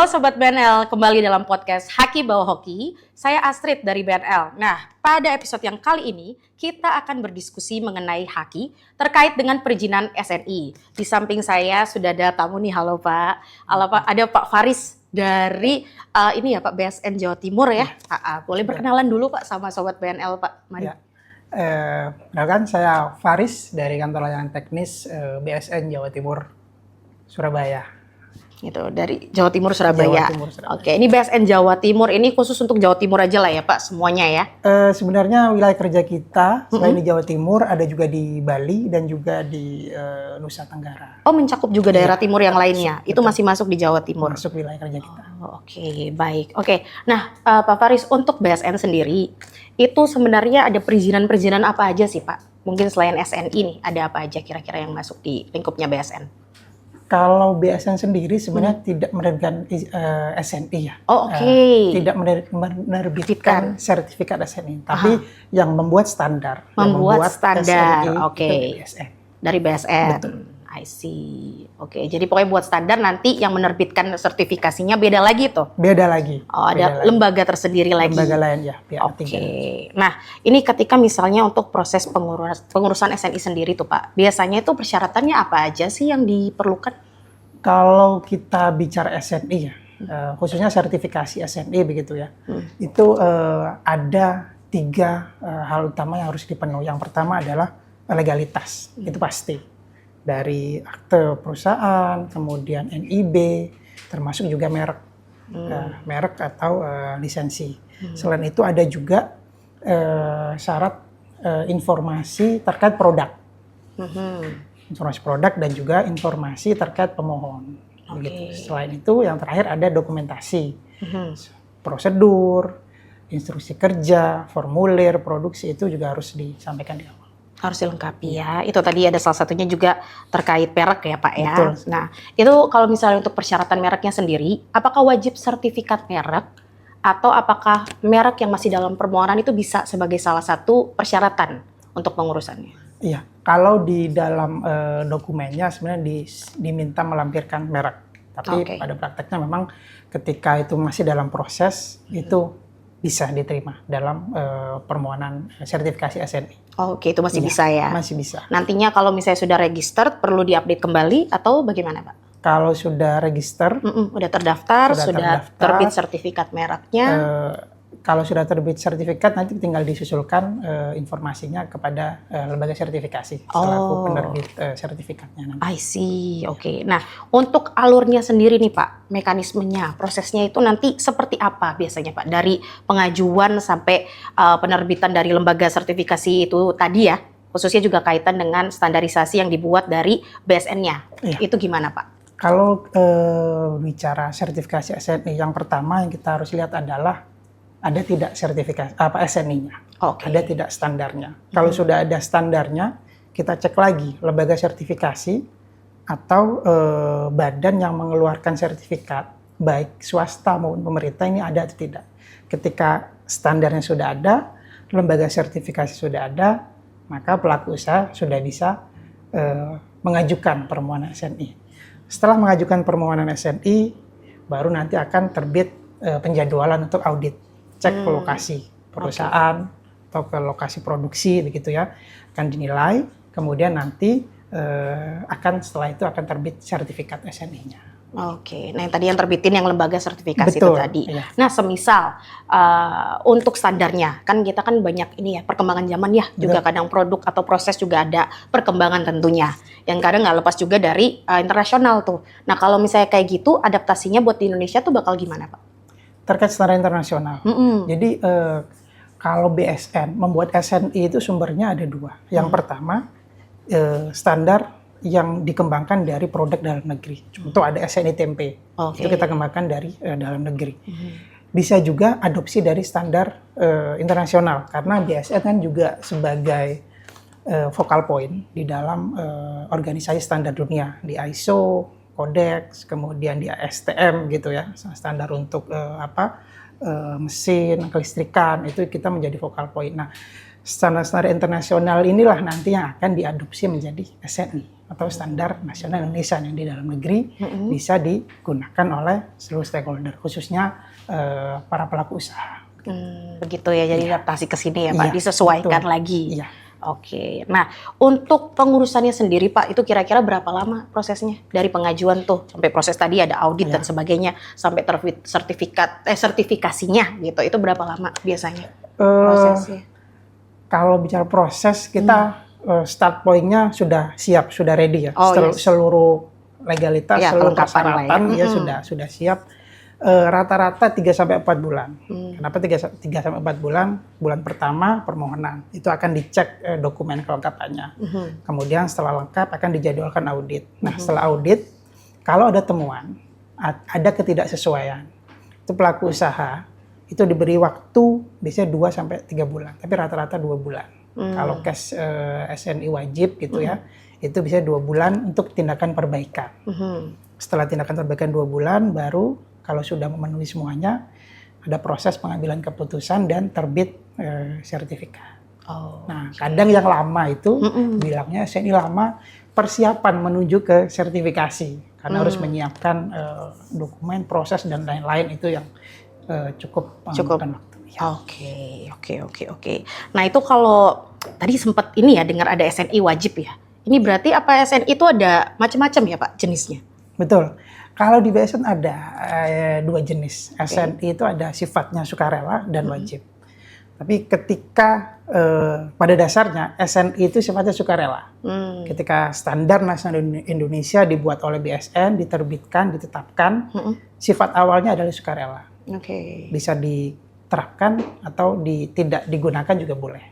Halo Sobat BNL, kembali dalam podcast Haki Bawa Hoki. Saya Astrid dari BNL. Nah, pada episode yang kali ini, kita akan berdiskusi mengenai Haki terkait dengan perizinan SNI. Di samping saya sudah ada tamu nih, halo Pak. Halo Pak, ada Pak Faris dari ini ya Pak, BSN Jawa Timur ya. Boleh berkenalan dulu Pak sama Sobat BNL Pak, mari. Ya. Kenalkan saya Faris dari kantor layanan teknis BSN Jawa Timur, Surabaya. Gitu, dari Jawa Timur Surabaya. Jawa Timur, Surabaya. Oke, ini BSN Jawa Timur ini khusus untuk Jawa Timur aja lah ya Pak, semuanya ya. Sebenarnya wilayah kerja kita selain di Jawa Timur ada juga di Bali dan juga di Nusa Tenggara. Oh, mencakup juga daerah timur yang lainnya. Itu masih masuk di Jawa Timur. Masuk wilayah kerja kita. Oke, baik. Oke. Nah, Pak Faris, untuk BSN sendiri itu sebenarnya ada perizinan-perizinan apa aja sih Pak? Mungkin selain SNI nih, ada apa aja kira-kira yang masuk di lingkupnya BSN? Kalau BSN sendiri sebenarnya tidak menerbitkan SNI ya. Oh, oke. Tidak menerbitkan sertifikat SNI, tapi yang membuat standar. Membuat standar, SNI oke. itu BSN. Dari BSN. Betul. I see. Oke, jadi pokoknya buat standar, nanti yang menerbitkan sertifikasinya beda lagi tuh. Beda lagi. Oh, ada lembaga tersendiri lagi. Lembaga lain ya. Oke. Nah, ini ketika misalnya untuk proses pengurusan SNI sendiri tuh Pak, biasanya itu persyaratannya apa aja sih yang diperlukan? Kalau kita bicara SNI ya, khususnya sertifikasi SNI begitu ya, itu ada 3 hal utama yang harus dipenuhi. Yang pertama adalah legalitas, itu pasti. Dari akte perusahaan, kemudian NIB, termasuk juga merek, merek atau lisensi. Selain itu ada juga syarat informasi terkait produk, informasi produk dan juga informasi terkait pemohon. Gitu. Selain itu yang terakhir ada dokumentasi, prosedur, instruksi kerja, formulir, produksi itu juga harus disampaikan di awal. Harus dilengkapi ya. Itu tadi ada salah satunya juga terkait merek ya Pak ya. Betul. Nah, itu kalau misalnya untuk persyaratan mereknya sendiri, apakah wajib sertifikat merek atau apakah merek yang masih dalam permohonan itu bisa sebagai salah satu persyaratan untuk pengurusannya? Iya, kalau di dalam dokumennya sebenarnya diminta melampirkan merek. Tapi pada prakteknya memang ketika itu masih dalam proses itu bisa diterima dalam permohonan sertifikasi SNI. Oke, itu masih bisa ya? Masih bisa. Nantinya kalau misalnya sudah register, perlu diupdate kembali atau bagaimana Pak? Kalau sudah register, udah terdaftar, sudah terbit sertifikat mereknya. Kalau sudah terbit sertifikat, nanti tinggal disusulkan informasinya kepada lembaga sertifikasi selaku penerbit sertifikatnya. I see, oke. Nah, untuk alurnya sendiri nih Pak, mekanismenya, prosesnya itu nanti seperti apa biasanya Pak? Dari pengajuan sampai penerbitan dari lembaga sertifikasi itu tadi ya, khususnya juga kaitan dengan standarisasi yang dibuat dari BSN-nya. Iya. Itu gimana Pak? Kalau bicara sertifikasi SNI, yang pertama yang kita harus lihat adalah ada tidak sertifikasi SNI-nya, ada tidak standarnya. Kalau sudah ada standarnya, kita cek lagi lembaga sertifikasi atau badan yang mengeluarkan sertifikat, baik swasta maupun pemerintah, ini ada atau tidak. Ketika standarnya sudah ada, lembaga sertifikasi sudah ada, maka pelaku usaha sudah bisa mengajukan permohonan SNI. Setelah mengajukan permohonan SNI, baru nanti akan terbit penjadwalan untuk audit. Cek ke lokasi perusahaan atau ke lokasi produksi begitu ya, akan dinilai, kemudian nanti setelah itu akan terbit sertifikat SNI-nya. Oke, nah yang tadi yang terbitin yang lembaga sertifikasi itu tadi. Iya. Nah semisal untuk standarnya, kan kita kan banyak ini ya perkembangan zaman ya, juga kadang produk atau proses juga ada perkembangan tentunya, yang kadang nggak lepas juga dari internasional tuh. Nah kalau misalnya kayak gitu, adaptasinya buat di Indonesia tuh bakal gimana Pak? Terkait standar internasional. Jadi kalau BSN membuat SNI itu sumbernya ada 2. Yang pertama standar yang dikembangkan dari produk dalam negeri. Contoh ada SNI tempe, itu kita kembangkan dari dalam negeri. Bisa juga adopsi dari standar internasional karena BSN kan juga sebagai focal point di dalam organisasi standar dunia di ISO, Codex, kemudian di ASTM gitu ya, standar untuk mesin, kelistrikan, itu kita menjadi focal point. Nah, standar-standar internasional inilah nanti yang akan diadopsi menjadi SNI atau standar nasional Indonesia yang di dalam negeri bisa digunakan oleh seluruh stakeholder, khususnya para pelaku usaha. Begitu ya, jadi adaptasi ke sini ya Pak, disesuaikan betul. lagi. Iya. Oke, nah untuk pengurusannya sendiri Pak, itu kira-kira berapa lama prosesnya? Dari pengajuan tuh, sampai proses tadi ada audit dan sebagainya, sampai sertifikasinya gitu, itu berapa lama biasanya prosesnya? Kalau bicara proses, kita start point-nya sudah siap, sudah ready ya. Seluruh legalitas, seluruh persyaratan ya sudah siap. Rata-rata 3-4 bulan. Kenapa 3-4 bulan? Bulan pertama permohonan, itu akan dicek dokumen kelengkapannya. Kemudian setelah lengkap akan dijadwalkan audit. Nah setelah audit, kalau ada temuan, ada ketidaksesuaian, itu pelaku usaha itu diberi waktu biasanya 2-3 bulan, tapi rata-rata 2 bulan. Kalau cash SNI wajib gitu ya, itu bisa 2 bulan untuk tindakan perbaikan. Setelah tindakan perbaikan 2 bulan, baru kalau sudah memenuhi semuanya, ada proses pengambilan keputusan dan terbit sertifikat. Nah, kadang yang lama itu bilangnya SNI lama, persiapan menuju ke sertifikasi, karena harus menyiapkan dokumen, proses dan lain-lain, itu yang cukup memakan waktu. Ya. Oke. Nah itu kalau tadi sempat ini ya dengar ada SNI wajib ya. Ini berarti apa SNI itu ada macam-macam ya Pak jenisnya? Betul. Kalau di BSN ada 2 jenis. SNI itu ada sifatnya sukarela dan wajib. Tapi ketika pada dasarnya SNI itu sifatnya sukarela. Ketika standar nasional Indonesia dibuat oleh BSN, diterbitkan, ditetapkan, sifat awalnya adalah sukarela. Bisa diterapkan atau tidak digunakan juga boleh.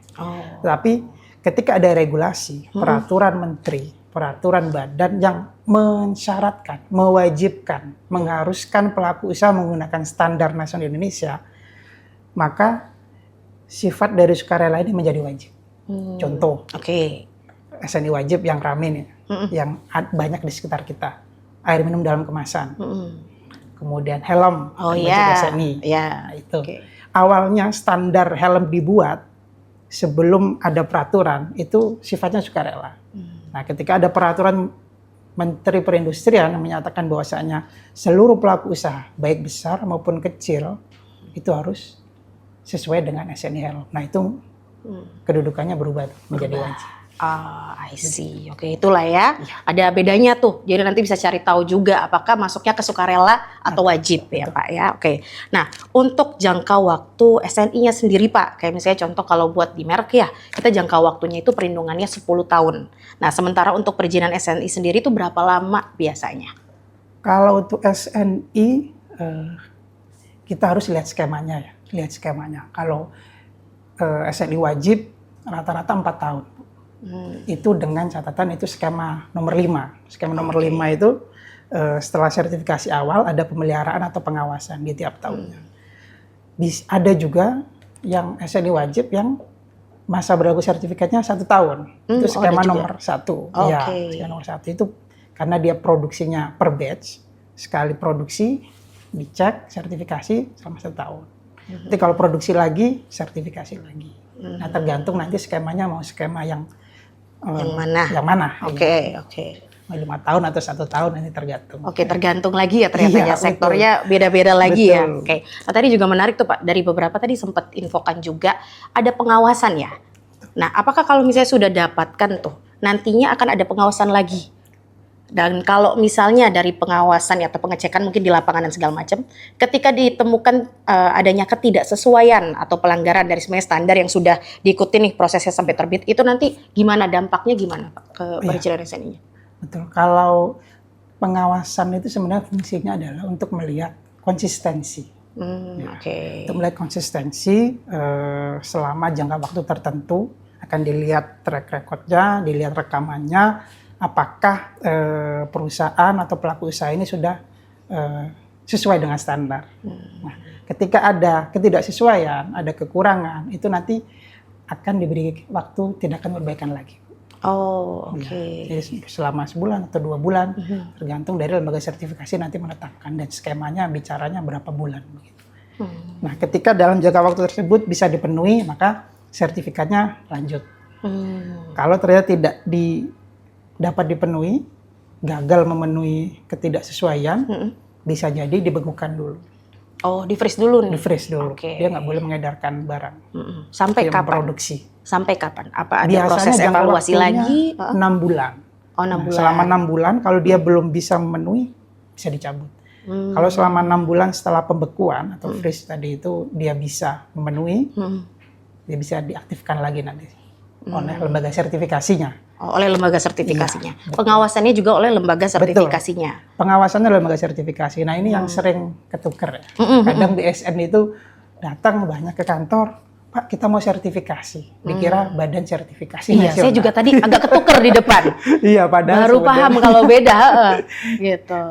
Tapi ketika ada regulasi, peraturan menteri, peraturan badan yang mensyaratkan, mewajibkan, mengharuskan pelaku usaha menggunakan standar nasional Indonesia, maka sifat dari sukarela ini menjadi wajib. Contoh, SNI wajib yang rame nih, yang banyak di sekitar kita, air minum dalam kemasan, kemudian helm, SNI. Nah, itu. Awalnya standar helm dibuat sebelum ada peraturan, itu sifatnya sukarela. Nah, ketika ada peraturan Menteri Perindustrian yang menyatakan bahwasanya seluruh pelaku usaha, baik besar maupun kecil, itu harus sesuai dengan SNI helm. Nah, itu kedudukannya berubah menjadi wajib. I see. Oke, itulah ya. Ada bedanya tuh. Jadi nanti bisa cari tahu juga apakah masuknya ke sukarela atau wajib ya Pak ya. Oke. Nah, untuk jangka waktu SNI-nya sendiri Pak, kayak misalnya contoh kalau buat di merek ya, kita jangka waktunya itu perlindungannya 10 tahun. Nah, sementara untuk perizinan SNI sendiri itu berapa lama biasanya? Kalau untuk SNI, kita harus lihat skemanya ya. Lihat skemanya. Kalau SNI wajib rata-rata 4 tahun. Itu dengan catatan itu skema nomor 5. Skema nomor 5 itu setelah sertifikasi awal ada pemeliharaan atau pengawasan di tiap tahunnya. Ada juga yang SNI wajib yang masa berlaku sertifikatnya 1 tahun. Itu skema nomor 1. Ya, skema nomor 1 itu karena dia produksinya per batch, sekali produksi dicek sertifikasi selama 1 tahun. Nanti kalau produksi lagi, sertifikasi lagi. Nah, tergantung nanti skemanya mau skema yang mana? Oke. 5 tahun atau 1 tahun, ini tergantung. Tergantung lagi ya ternyata ya, sektornya beda-beda lagi ya. Nah, tadi juga menarik tuh Pak, dari beberapa tadi sempat infokan juga ada pengawasan ya. Nah, apakah kalau misalnya sudah dapatkan tuh, nantinya akan ada pengawasan lagi? Dan kalau misalnya dari pengawasan atau pengecekan mungkin di lapangan dan segala macam, ketika ditemukan adanya ketidaksesuaian atau pelanggaran dari sebenarnya standar yang sudah diikuti nih prosesnya sampai terbit, itu nanti gimana dampaknya gimana Pak ke perizinan SNI-nya? Betul. Kalau pengawasan itu sebenarnya fungsinya adalah untuk melihat konsistensi. Untuk melihat konsistensi selama jangka waktu tertentu, akan dilihat track record-nya, dilihat rekamannya, apakah perusahaan atau pelaku usaha ini sudah sesuai dengan standar. Nah, ketika ada ketidaksesuaian, ada kekurangan, itu nanti akan diberi waktu tindakan perbaikan lagi. Jadi selama sebulan atau 2 bulan, tergantung dari lembaga sertifikasi nanti menetapkan, dan skemanya bicaranya berapa bulan begitu. Nah, ketika dalam jangka waktu tersebut bisa dipenuhi, maka sertifikatnya lanjut. Kalau ternyata tidak dapat dipenuhi, gagal memenuhi ketidaksesuaian, bisa jadi dibekukan dulu. Oh, di-freeze dulu nih? Di-freeze dulu. Okay. Dia nggak boleh mengedarkan barang. Sampai kapan? Produksi. Sampai kapan? Apa ada biasanya proses evaluasi lagi? 6 bulan. Oh, 6 bulan. Selama 6 bulan, kalau dia belum bisa memenuhi, bisa dicabut. Kalau selama 6 bulan setelah pembekuan atau freeze tadi itu dia bisa memenuhi, dia bisa diaktifkan lagi nanti oleh lembaga sertifikasinya. Oh, oleh lembaga sertifikasinya. Ya, pengawasannya juga oleh lembaga sertifikasinya. Betul. Pengawasannya oleh lembaga sertifikasi. Nah, ini yang sering ketuker ya. Kadang BSN itu datang banyak ke kantor, Pak, kita mau sertifikasi. Dikira badan sertifikasi nasional. Saya juga tadi agak ketuker di depan. Iya, padahal baru paham kalau beda, gitu.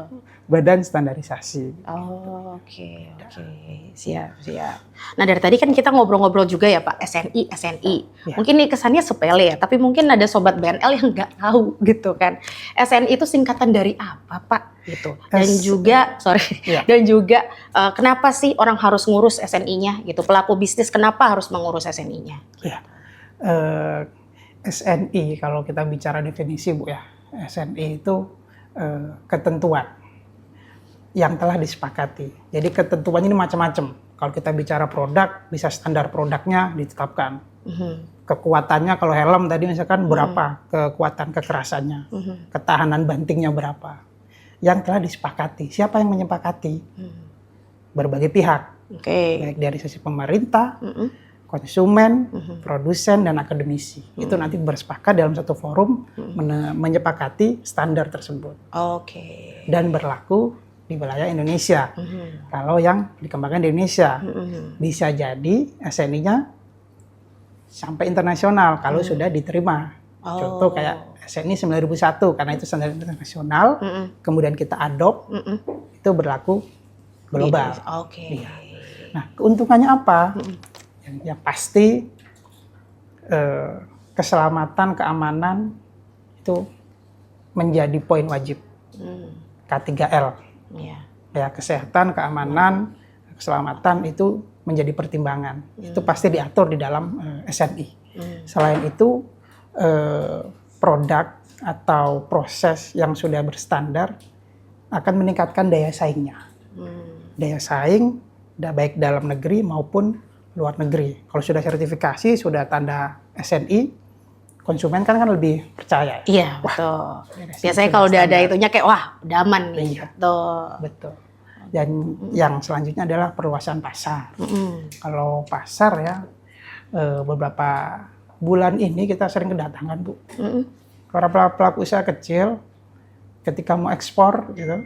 Badan standarisasi. Oh, oke. Siap. Nah, dari tadi kan kita ngobrol-ngobrol juga ya Pak, SNI. Ya. Mungkin ini kesannya sepele ya, tapi mungkin ada sobat BNL yang nggak tahu gitu kan. SNI itu singkatan dari apa Pak? Gitu. Dan juga kenapa sih orang harus ngurus SNI-nya gitu? Pelaku bisnis kenapa harus mengurus SNI-nya? Ya. SNI kalau kita bicara definisi Bu ya, SNI itu ketentuan yang telah disepakati. Jadi ketentuannya ini macam-macam. Kalau kita bicara produk, bisa standar produknya ditetapkan. Kekuatannya kalau helm tadi misalkan berapa kekuatan kekerasannya, ketahanan bantingnya berapa. Yang telah disepakati. Siapa yang menyepakati? Berbagai pihak. Baik dari sisi pemerintah, konsumen, produsen, dan akademisi. Itu nanti bersepakat dalam satu forum menyepakati standar tersebut. Dan berlaku di wilayah Indonesia. Kalau yang dikembangkan di Indonesia, bisa jadi SNI-nya sampai internasional kalau sudah diterima. Contoh kayak SNI 9001 karena itu standar internasional, kemudian kita adopt, itu berlaku global. Iya. Nah, keuntungannya apa? Yang pasti keselamatan, keamanan itu menjadi poin wajib. K3L. Ya, kesehatan, keamanan, keselamatan itu menjadi pertimbangan. Itu pasti diatur di dalam SNI. Selain itu, produk atau proses yang sudah berstandar akan meningkatkan daya saingnya. Daya saing, baik dalam negeri maupun luar negeri. Kalau sudah sertifikasi, sudah tanda SNI, konsumen kan lebih percaya. Iya, betul. Biasanya kalau udah ada itunya kayak wah, udah aman nih. Iya, betul. Dan yang selanjutnya adalah perluasan pasar. Kalau pasar ya, beberapa bulan ini kita sering kedatangan Bu. Para pelaku usaha kecil ketika mau ekspor gitu,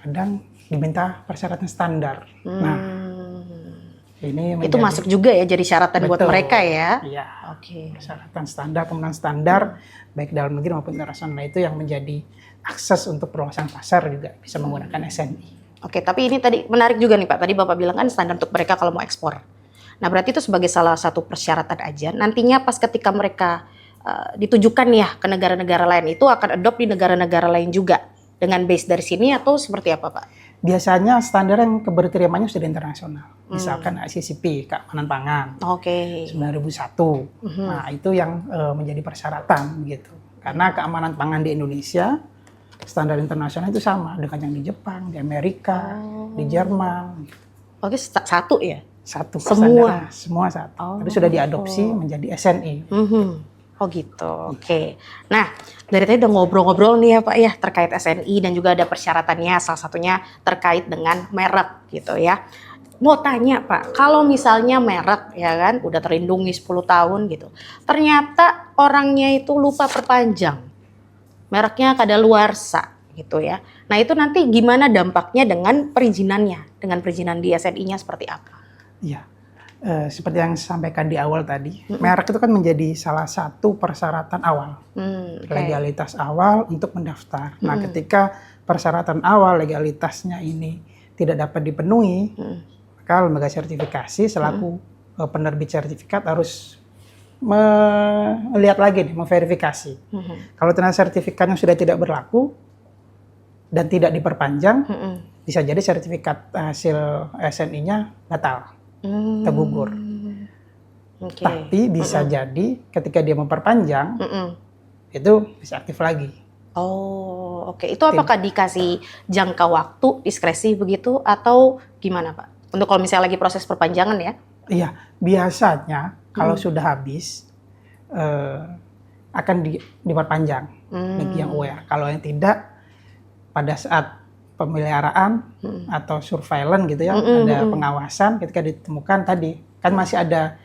kadang diminta persyaratan standar. Nah, ini itu masuk juga ya jadi syaratan buat mereka ya? Iya. Persyaratan standar, pemenuhan standar baik dalam negeri maupun internasional itu yang menjadi akses untuk perluasan pasar juga bisa menggunakan SNI. Tapi ini tadi menarik juga nih Pak. Tadi Bapak bilang kan standar untuk mereka kalau mau ekspor. Nah, berarti itu sebagai salah satu persyaratan aja. Nantinya pas ketika mereka ditujukan ya ke negara-negara lain itu akan adopt di negara-negara lain juga dengan base dari sini atau seperti apa Pak? Biasanya standar yang keberterimaannya sudah internasional. Misalkan ICCP, keamanan pangan, 9001. Nah, itu yang menjadi persyaratan gitu. Karena keamanan pangan di Indonesia, standar internasional itu sama dengan yang di Jepang, di Amerika, di Jerman. Satu ya? Satu. Semua satu. Itu sudah diadopsi menjadi SNI. Oh gitu, Nah, dari tadi udah ngobrol-ngobrol nih ya Pak ya terkait SNI dan juga ada persyaratannya, salah satunya terkait dengan merek gitu ya. Mau tanya Pak, kalau misalnya merek ya kan udah terlindungi 10 tahun gitu, ternyata orangnya itu lupa perpanjang, mereknya kadaluarsa gitu ya. Nah itu nanti gimana dampaknya dengan perizinannya, dengan perizinan di SNI-nya seperti apa? Iya. Seperti yang sampaikan di awal tadi, merek itu kan menjadi salah satu persyaratan awal, legalitas awal untuk mendaftar. Nah, ketika persyaratan awal legalitasnya ini tidak dapat dipenuhi, maka lembaga sertifikasi selaku penerbit sertifikat harus melihat lagi nih, memverifikasi. Kalau ternyata sertifikatnya sudah tidak berlaku dan tidak diperpanjang, bisa jadi sertifikat hasil SNI-nya batal, tergugur. Okay. Tapi bisa jadi ketika dia memperpanjang, itu bisa aktif lagi. Oh, oke. Itu apakah dikasih jangka waktu, diskresi begitu, atau gimana Pak? Untuk kalau misalnya lagi proses perpanjangan ya? Iya, biasanya kalau sudah habis, akan diperpanjang bagi yang aware. Kalau yang tidak, pada saat pemeliharaan atau surveillance gitu ya, ada pengawasan ketika ditemukan tadi, kan masih ada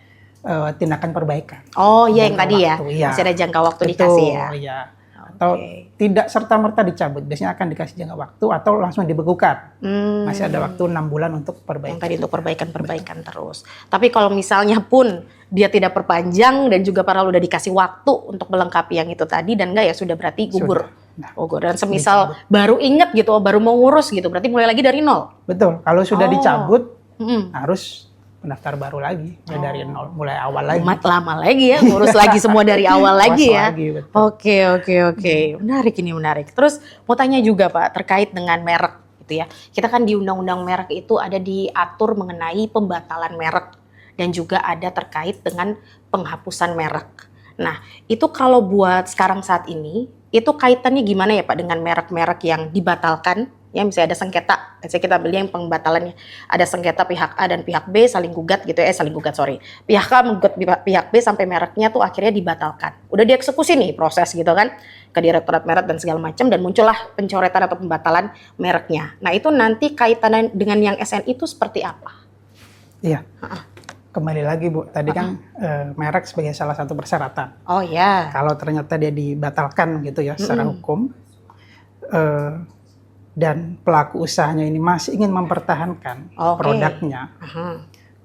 tindakan perbaikan. Oh iya, yang tadi ya, iya. masih ada jangka waktu Betul, dikasih ya. Iya. Atau tidak serta-merta dicabut, biasanya akan dikasih jangka waktu atau langsung dibekukan. Masih ada waktu 6 bulan untuk perbaikan. Yang tadi untuk perbaikan terus. Tapi kalau misalnya pun dia tidak perpanjang dan juga padahal udah dikasih waktu untuk melengkapi yang itu tadi dan enggak ya sudah berarti gugur. Gugur. Dan semisal baru inget gitu, baru mau ngurus gitu, berarti mulai lagi dari nol. Betul. Kalau sudah dicabut harus pendaftar baru lagi dari nol, mulai awal lagi. Lama lagi ya, ngurus lagi semua dari awal lagi ya. Oke. Menarik. Terus mau tanya juga Pak terkait dengan merek gitu ya. Kita kan di Undang-Undang Merek itu ada diatur mengenai pembatalan merek dan juga ada terkait dengan penghapusan merek. Nah, itu kalau buat sekarang saat ini, itu kaitannya gimana ya Pak dengan merek-merek yang dibatalkan? Ya misalnya ada sengketa, misalnya kita ambil yang pembatalannya, ada sengketa pihak A dan pihak B saling gugat gitu ya, pihak A menggugat pihak B sampai mereknya tuh akhirnya dibatalkan. Udah dieksekusi nih proses gitu kan, ke Direktorat Merek dan segala macam dan muncullah pencoretan atau pembatalan mereknya. Nah itu nanti kaitannya dengan yang SNI itu seperti apa? Iya, kembali lagi Bu, tadi kan merek sebagai salah satu persyaratan. Oh ya. Kalau ternyata dia dibatalkan gitu ya secara hukum, dan pelaku usahanya ini masih ingin mempertahankan produknya,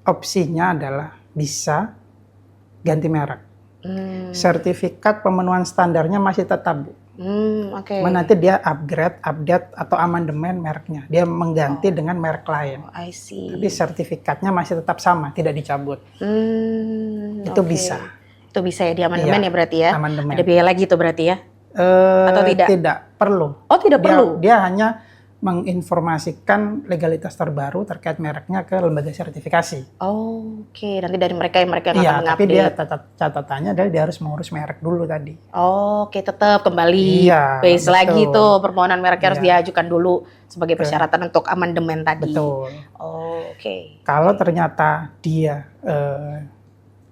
opsinya adalah bisa ganti merek. Sertifikat pemenuhan standarnya masih tetap Bu. Nanti dia upgrade, update atau amandemen mereknya. Dia mengganti dengan merek lain. I see. Tapi sertifikatnya masih tetap sama, tidak dicabut. Itu bisa. Itu bisa ya di amandemen ya berarti ya? Amandemen. Ada biaya lagi itu berarti ya? Atau tidak? Tidak perlu. Oh tidak perlu? Dia hanya menginformasikan legalitas terbaru terkait mereknya ke lembaga sertifikasi. Oke. Nanti dari mereka yang akan mengupdate. Tapi dia catatannya adalah dia harus mengurus merek dulu tadi. Oke, tetap kembali base lagi tuh permohonan mereknya harus diajukan dulu sebagai persyaratan untuk amandemen tadi. Betul. Oke. Kalau ternyata dia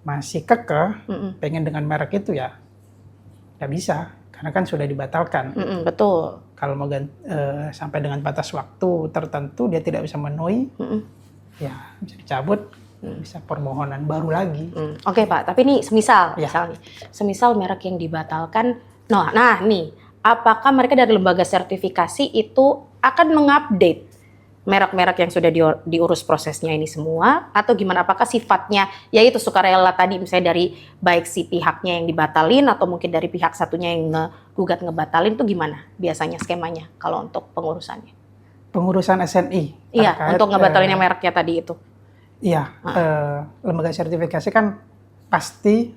masih kekeh pengen dengan merek itu ya nggak bisa karena kan sudah dibatalkan. Betul. Kalau mau sampai dengan batas waktu tertentu dia tidak bisa memenuhi, ya bisa dicabut, bisa permohonan baru lagi. Oke Pak, tapi ini semisal merek yang dibatalkan, nah nih, apakah mereka dari lembaga sertifikasi itu akan mengupdate merek-merek yang sudah diurus prosesnya ini semua atau gimana? Apakah sifatnya yaitu sukarela tadi misalnya dari baik si pihaknya yang dibatalin atau mungkin dari pihak satunya yang gugat ngebatalin itu gimana biasanya skemanya kalau untuk pengurusannya? Pengurusan SNI? Iya, untuk ngebatalin yang mereknya tadi itu. Iya, lembaga sertifikasi kan pasti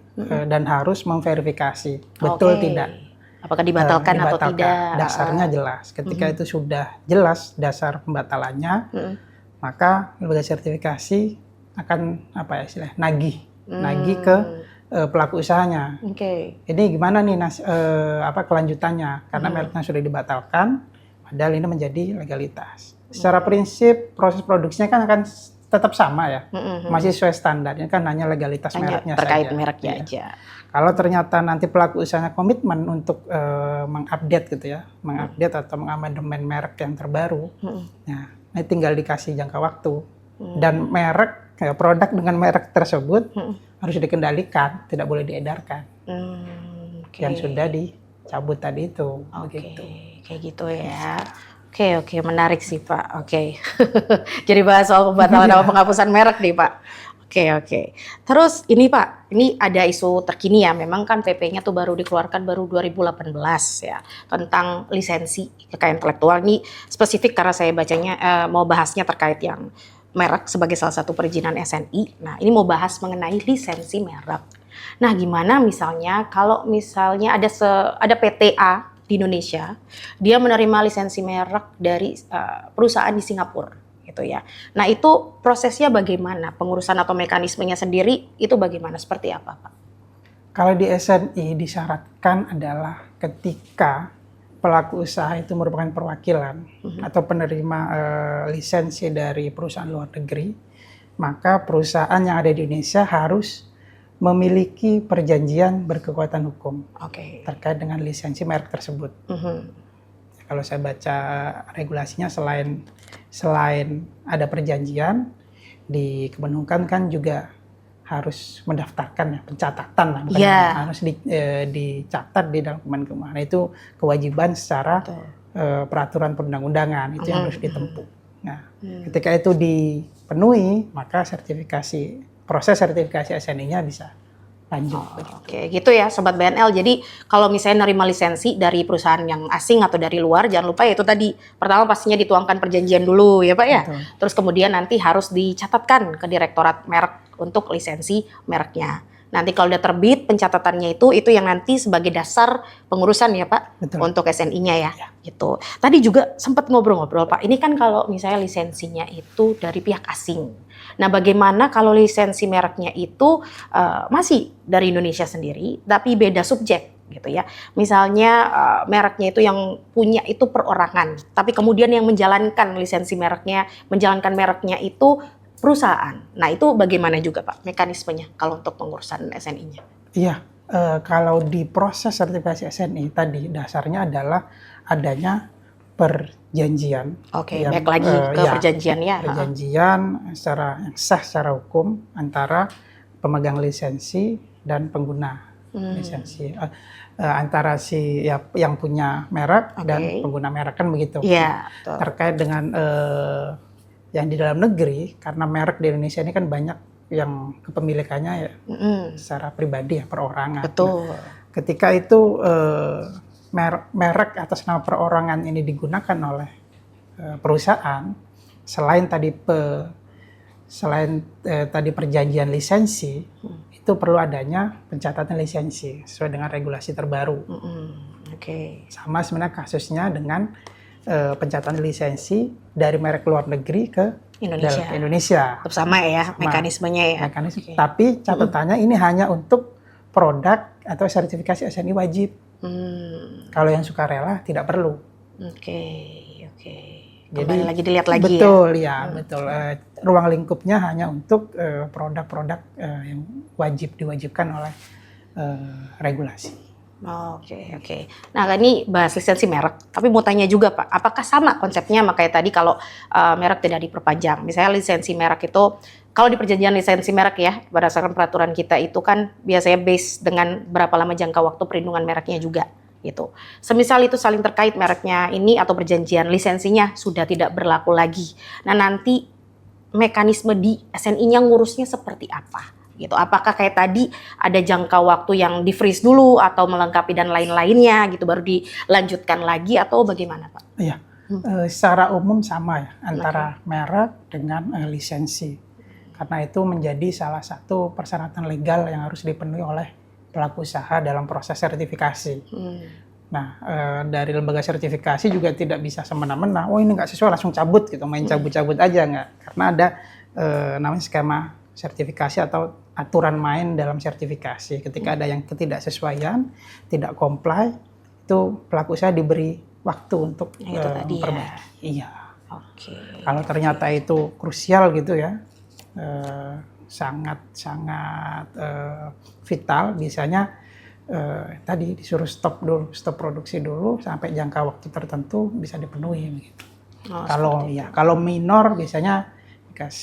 dan harus memverifikasi betul tidak. Apakah dibatalkan atau tidak? Dasarnya jelas. Ketika itu sudah jelas dasar pembatalannya, maka lembaga sertifikasi akan nagih ke pelaku usahanya. Ini gimana nih kelanjutannya? Karena mereknya sudah dibatalkan, padahal ini menjadi legalitas. Secara prinsip proses produksinya kan akan tetap sama ya, masih sesuai standarnya kan hanya legalitas mereknya terkait saja. Mereknya aja. Kalau ternyata nanti pelaku usahanya komitmen untuk mengupdate gitu ya, mengupdate atau mengamandemen merek yang terbaru, nah ini tinggal dikasih jangka waktu dan merek produk dengan merek tersebut harus dikendalikan, tidak boleh diedarkan. Yang sudah dicabut tadi itu, begitu. Kayak gitu ya. Oke, menarik sih Pak. Jadi bahas soal pembatalan atau penghapusan merek nih Pak. Oke. Terus ini Pak, ini ada isu terkini ya. Memang kan PP-nya tuh baru dikeluarkan baru 2018 ya tentang lisensi kekayaan intelektual. Ini spesifik karena saya bacanya mau bahasnya terkait yang merek sebagai salah satu perizinan SNI. Nah, ini mau bahas mengenai lisensi merek. Nah, gimana misalnya kalau misalnya ada PTA di Indonesia, dia menerima lisensi merek dari perusahaan di Singapura gitu ya. Nah, itu prosesnya bagaimana? Pengurusan atau mekanismenya sendiri itu bagaimana? Seperti apa, Pak? Kalau di SNI disyaratkan adalah ketika pelaku usaha itu merupakan perwakilan atau penerima lisensi dari perusahaan luar negeri, maka perusahaan yang ada di Indonesia harus memiliki perjanjian berkekuatan hukum terkait dengan lisensi merek tersebut. Kalau saya baca regulasinya, selain ada perjanjian, di Kemenhukam kan juga harus mendaftarkan ya, pencatatan lah, harus dicatat di dalam Kemenkumham. Nah, itu kewajiban secara peraturan perundang-undangan itu yang harus ditempuh. Nah, ketika itu dipenuhi, maka proses sertifikasi SNI-nya bisa lanjut. Oke, gitu ya Sobat BNL. Jadi kalau misalnya nerima lisensi dari perusahaan yang asing atau dari luar, jangan lupa ya itu tadi, pertama pastinya dituangkan perjanjian dulu ya Pak ya. Betul. Terus kemudian nanti harus dicatatkan ke Direktorat Merek untuk lisensi mereknya. Nanti kalau udah terbit pencatatannya itu yang nanti sebagai dasar pengurusan ya Pak. Betul. Untuk SNI-nya ya. Gitu. Tadi juga sempat ngobrol-ngobrol Pak. Ini kan kalau misalnya lisensinya itu dari pihak asing. Nah, bagaimana kalau lisensi mereknya itu masih dari Indonesia sendiri, tapi beda subjek gitu ya. Misalnya mereknya itu yang punya itu perorangan, tapi kemudian yang menjalankan lisensi mereknya, menjalankan mereknya itu perusahaan. Nah, itu bagaimana juga Pak mekanismenya kalau untuk pengurusan SNI-nya? Iya, kalau di proses sertifikasi SNI tadi dasarnya adalah adanya perjanjian. Baik lagi ke perjanjian ya. Perjanjian secara sah secara hukum antara pemegang lisensi dan pengguna lisensi. Antara yang punya merek dan pengguna merek kan begitu. Iya. Terkait dengan yang di dalam negeri, karena merek di Indonesia ini kan banyak yang kepemilikannya ya secara pribadi ya, perorangan. Betul. Nah, ketika itu merek atas nama perorangan ini digunakan oleh perusahaan, selain tadi perjanjian lisensi, itu perlu adanya pencatatan lisensi sesuai dengan regulasi terbaru. Sama sebenarnya kasusnya dengan pencatatan lisensi dari merek luar negeri ke Indonesia. Tetap sama ya mekanismenya ya. Tapi catatannya ini hanya untuk produk atau sertifikasi SNI wajib. Kalau yang sukarela tidak perlu. Jadi lagi dilihat lagi betul, ya. Betul. Ruang lingkupnya hanya untuk produk-produk yang diwajibkan oleh regulasi. Oke. Nah, ini bahas lisensi merek. Tapi mau tanya juga Pak, apakah sama konsepnya makanya tadi kalau merek tidak diperpanjang? Misalnya lisensi merek itu, kalau di perjanjian lisensi merek ya, berdasarkan peraturan kita itu kan biasanya base dengan berapa lama jangka waktu perlindungan mereknya juga. Gitu. Semisal itu saling terkait mereknya ini atau perjanjian lisensinya sudah tidak berlaku lagi. Nah, nanti mekanisme di SNI-nya ngurusnya seperti apa? Gitu. Apakah kayak tadi ada jangka waktu yang di freeze dulu atau melengkapi dan lain-lainnya gitu baru dilanjutkan lagi atau bagaimana Pak? Iya, secara umum sama ya antara merek dengan lisensi. Karena itu menjadi salah satu persyaratan legal yang harus dipenuhi oleh pelaku usaha dalam proses sertifikasi. Nah, dari lembaga sertifikasi juga tidak bisa semena-mena, oh ini nggak sesuai langsung cabut gitu, main cabut-cabut aja nggak. Karena ada namanya skema sertifikasi atau aturan main dalam sertifikasi. Ketika ada yang ketidaksesuaian, tidak comply, itu pelaku usaha diberi waktu untuk memperbaiki. Iya. Kalau ternyata itu krusial gitu ya, sangat vital, biasanya tadi disuruh stop produksi dulu sampai jangka waktu tertentu bisa dipenuhi. Gitu. Kalau minor biasanya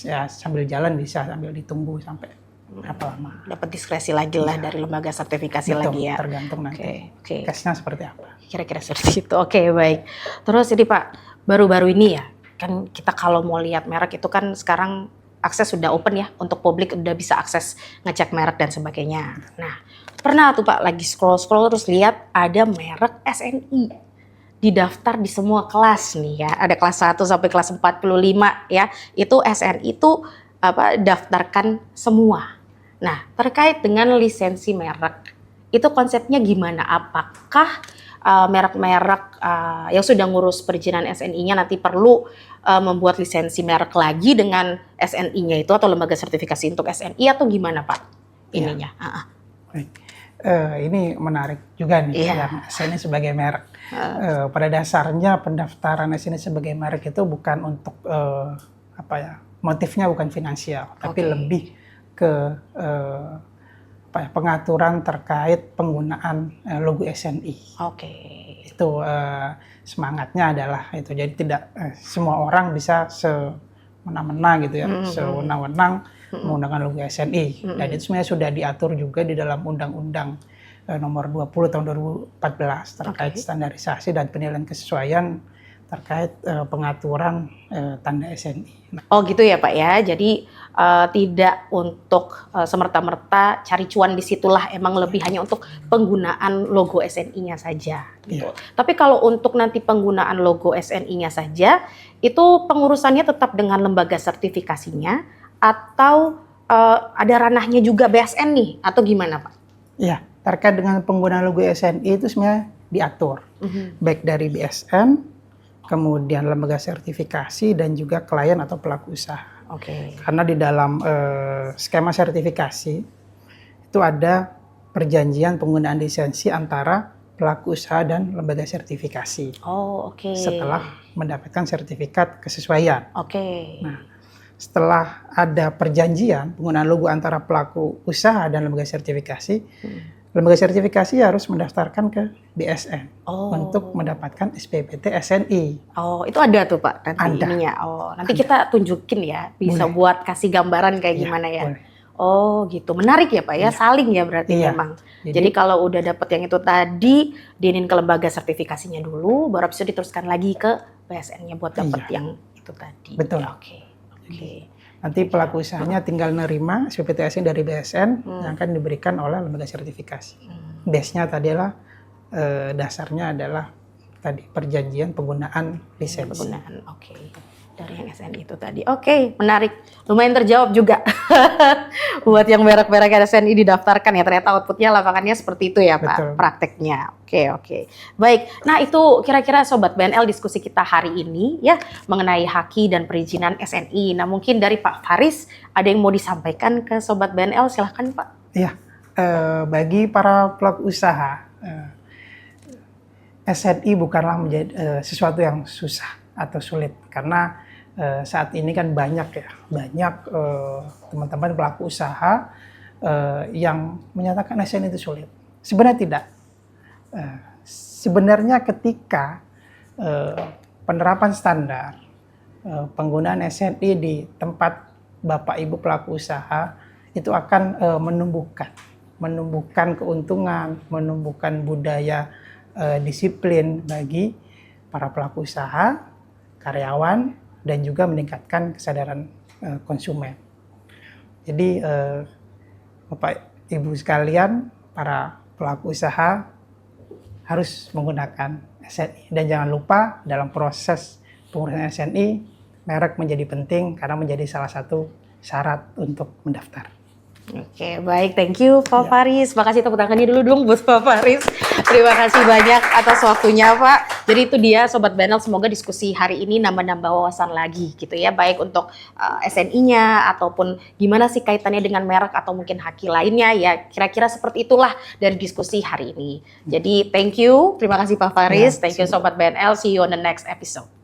ya sambil jalan bisa sambil ditunggu sampai berapa lama. Dapat diskresi lagi lah dari lembaga sertifikasi. Betul, lagi ya. Tergantung nanti case-nya seperti apa. Kira-kira seperti itu. Baik. Terus ini Pak, baru-baru ini ya, kan kita kalau mau lihat merek itu kan sekarang akses sudah open ya untuk publik, udah bisa akses ngecek merek dan sebagainya. Nah, pernah tuh Pak lagi scroll terus lihat ada merek SNI. Didaftar di semua kelas nih ya, ada kelas 1 sampai kelas 45 ya, itu SNI itu daftarkan semua. Nah, terkait dengan lisensi merek, itu konsepnya gimana? Apakah merek-merek yang sudah ngurus perizinan SNI-nya nanti perlu membuat lisensi merek lagi dengan SNI-nya itu atau lembaga sertifikasi untuk SNI atau gimana Pak ininya? Baik. Ini menarik juga nih yang SNI sebagai merek. Pada dasarnya pendaftaran SNI sebagai merek itu bukan untuk motifnya bukan finansial, tapi lebih ke pengaturan terkait penggunaan logo SNI. Itu semangatnya adalah itu. Jadi tidak semua orang bisa semena-mena gitu ya, sewenang-wenang menggunakan logo SNI. Dan itu sebenarnya sudah diatur juga di dalam Undang-Undang nomor 20 tahun 2014 terkait standarisasi dan penilaian kesesuaian terkait pengaturan tanda SNI. Oh gitu ya Pak ya, jadi tidak untuk semerta-merta cari cuan disitulah, emang lebih hanya untuk penggunaan logo SNI-nya saja. Gitu. Tapi kalau untuk nanti penggunaan logo SNI-nya saja, itu pengurusannya tetap dengan lembaga sertifikasinya atau ada ranahnya juga BSN nih, atau gimana Pak? Iya, terkait dengan penggunaan logo SNI itu sebenarnya diatur, baik dari BSN, kemudian lembaga sertifikasi dan juga klien atau pelaku usaha. Karena di dalam skema sertifikasi itu ada perjanjian penggunaan lisensi antara pelaku usaha dan lembaga sertifikasi. Setelah mendapatkan sertifikat kesesuaian. Nah, setelah ada perjanjian penggunaan logo antara pelaku usaha dan lembaga sertifikasi, lembaga sertifikasi harus mendaftarkan ke BSN untuk mendapatkan SPPT SNI. Itu ada tuh Pak nanti ininya. Nanti kita tunjukin ya, bisa buat kasih gambaran kayak gimana ya. Boleh. Gitu, menarik ya Pak ya, saling ya berarti memang. Jadi kalau udah dapet yang itu tadi, diinin ke lembaga sertifikasinya dulu, baru bisa diteruskan lagi ke BSN-nya buat dapet yang itu tadi. Betul. Nanti pelaku usahanya tinggal nerima SPPT SNI dari BSN yang akan diberikan oleh lembaga sertifikasi. Base-nya tadi adalah dasarnya adalah tadi perjanjian penggunaan lisensi. Dari yang SNI itu tadi. Menarik. Lumayan terjawab juga. Buat yang merek-merek SNI didaftarkan ya, ternyata outputnya lapangannya seperti itu ya Pak. Betul. Prakteknya. Oke. Baik. Nah itu kira-kira Sobat BNL diskusi kita hari ini ya mengenai haki dan perizinan SNI. Nah mungkin dari Pak Faris ada yang mau disampaikan ke Sobat BNL, silahkan Pak. Iya. Bagi para pelaku usaha, SNI bukanlah menjadi sesuatu yang susah atau sulit, karena saat ini kan banyak teman-teman pelaku usaha yang menyatakan SNI itu sulit. Sebenarnya tidak. Sebenarnya ketika penerapan standar penggunaan SNI di tempat Bapak Ibu pelaku usaha itu akan menumbuhkan keuntungan, menumbuhkan budaya disiplin bagi para pelaku usaha, karyawan, dan juga meningkatkan kesadaran konsumen. Jadi Bapak Ibu sekalian, para pelaku usaha harus menggunakan SNI. Dan jangan lupa dalam proses pengurusan SNI, merek menjadi penting karena menjadi salah satu syarat untuk mendaftar. Baik, thank you Pak Faris. Makasih, tepuk tangannya dulu dong buat Pak Faris. Terima kasih banyak atas waktunya Pak. Jadi itu dia Sobat BNL, semoga diskusi hari ini nambah-nambah wawasan lagi gitu ya. Baik untuk SNI-nya ataupun gimana sih kaitannya dengan merek atau mungkin haki lainnya ya. Kira-kira seperti itulah dari diskusi hari ini. Jadi thank you, terima kasih Pak Faris. Thank you Sobat BNL, see you on the next episode.